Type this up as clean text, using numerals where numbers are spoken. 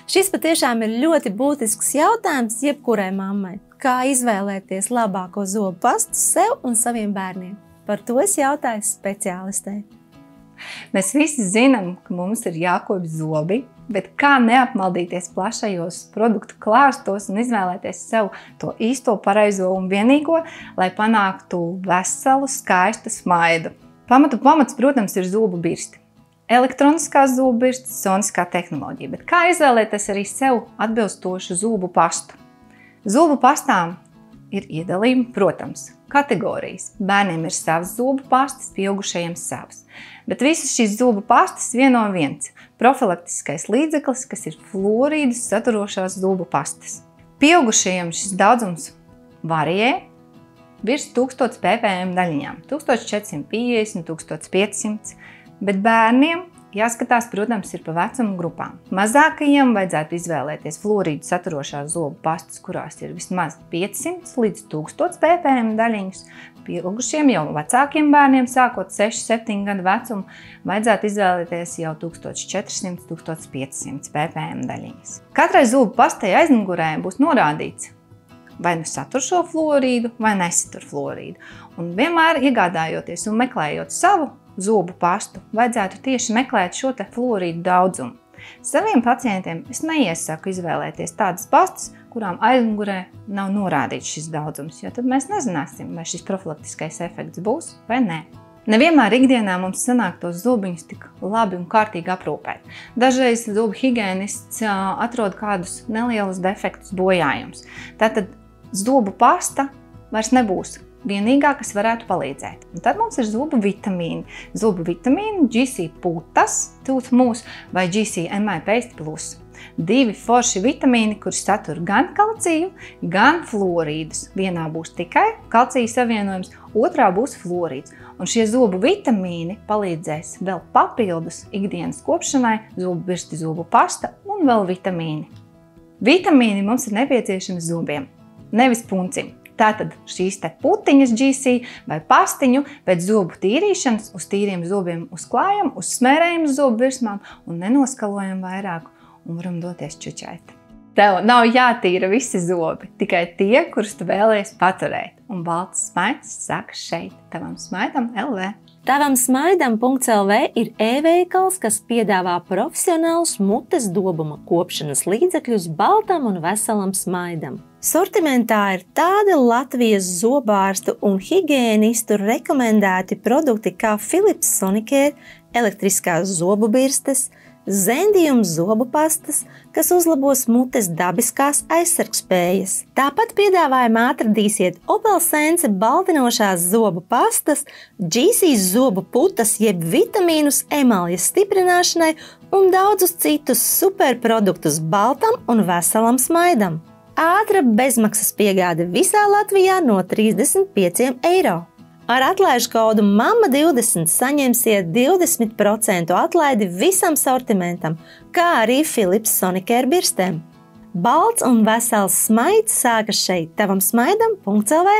Šis patiešām ir ļoti būtisks jautājums jebkurai mammai. Kā izvēlēties labāko zobu pastu sev un saviem bērniem? Par to es jautāju speciālistei. Mēs visi zinām, ka mums ir jākopj zobi, bet kā neapmaldīties plašajos produktu klāstos un izvēlēties sev to īsto, pareizo un vienīgo, lai panāktu veselu, skaistu smaidu. Pamats, protams, ir zobu birsti. Elektroniskās zobu birstes, soniskā tehnoloģija, bet kā izvēlēties arī sev atbilstošu zobu pastu? Zobu pastām ir iedalījumi, protams, kategorijas. Bērniem ir savas zobu pastas, pieaugušajiem savas. Bet visas šīs zobu pastas vieno viens – profilaktiskais līdzeklis, kas ir fluorīdus saturošās zobu pastas. Pieaugušajiem šis daudzums varijē virs 1000 ppm daļiņām – 1450, 1500, bet bērniem jāskatās, protams, ir pa vecumu grupām. Mazākajiem vajadzētu izvēlēties fluorīdu saturošās zobu pastas, kurās ir vismaz 500 līdz 1000 ppm daļiņas. Pieaugušiem jau vecākiem bērniem, sākot 6-7 gadu vecumu, vajadzētu izvēlēties jau 1400-1500 ppm daļiņas. Katrai zobu pastai aizmugurē būs norādīts, vai nu satur šo fluorīdu, vai nesatur fluorīdu. Un vienmēr iegādājoties un meklējot savu zobu pastu, vajadzētu tieši meklēt šo te fluorīdu daudzumu. Saviem pacientiem es neiesaku izvēlēties tādas pastas, kurām aizmugurē nav norādīts šis daudzums, jo tad mēs nezināsim, vai šis profilaktiskais efekts būs vai nē. Nevienmēr ikdienā mums sanāk tos zobiņus tik labi un kārtīgi aprūpēt. Dažreiz zobu higēnists atrod kādus nelielus defektus, bojājumus. Tātad zobu pasta vairs nebūs vienīgā, kas varētu palīdzēt. Un tad mums ir zobu vitamīni. Zobu vitamīni GC Putas, Tooth Mousse vai GC MI Paste Plus. Divi forši vitamīni, kuri satur gan kalciju, gan fluorīdus. Vienā būs tikai kalcija savienojums, otrā būs fluorīds. Un šie zobu vitamīni palīdzēs vēl papildus ikdienas kopšanai, zobu birsti, zobu pasta un vēl vitamīni. Vitamīni mums ir nepieciešami zobiem, nevis puncim. Tātad šīs te putiņas GC vai pastiņu pēc zobu tīrīšanas uz tīriem zobiem uzklājam, uzsmērējam uz zobu virsmām un nenoskalojam vairāk un varam doties čučēt. Tev nav jātīra visi zobi, tikai tie, kurus tu vēlies paturēt. Un balts smaids sākas šeit, Tavam Smaidam LV. Tavamsmaidam.lv ir e-veikals, kas piedāvā profesionālus mutes dobuma kopšanas līdzekļus baltam un veselam smaidam. Sortimentā ir tādi Latvijas zobārstu un higēnistu rekomendēti produkti kā Philips Sonicare, elektriskās zobu birstes, Zendium zobu pastas, kas uzlabos mutes dabiskās aizsargspējas. Tāpat piedāvājumā atradīsiet Opel Sense baltinošās zobu pastas, GC zobu putas jeb vitamīnus emaljas stiprināšanai un daudzus citus superproduktus baltam un veselam smaidam. Ātra bezmaksas piegāde visā Latvijā no 35 eiro. Ar atlaižu kodu MAMMA20 saņemsiet 20% atlaidi visam sortimentam, kā arī Philips Sonicare birstēm. Balts un vesels smaids sākas šeit, Tavamsmaidam.lv.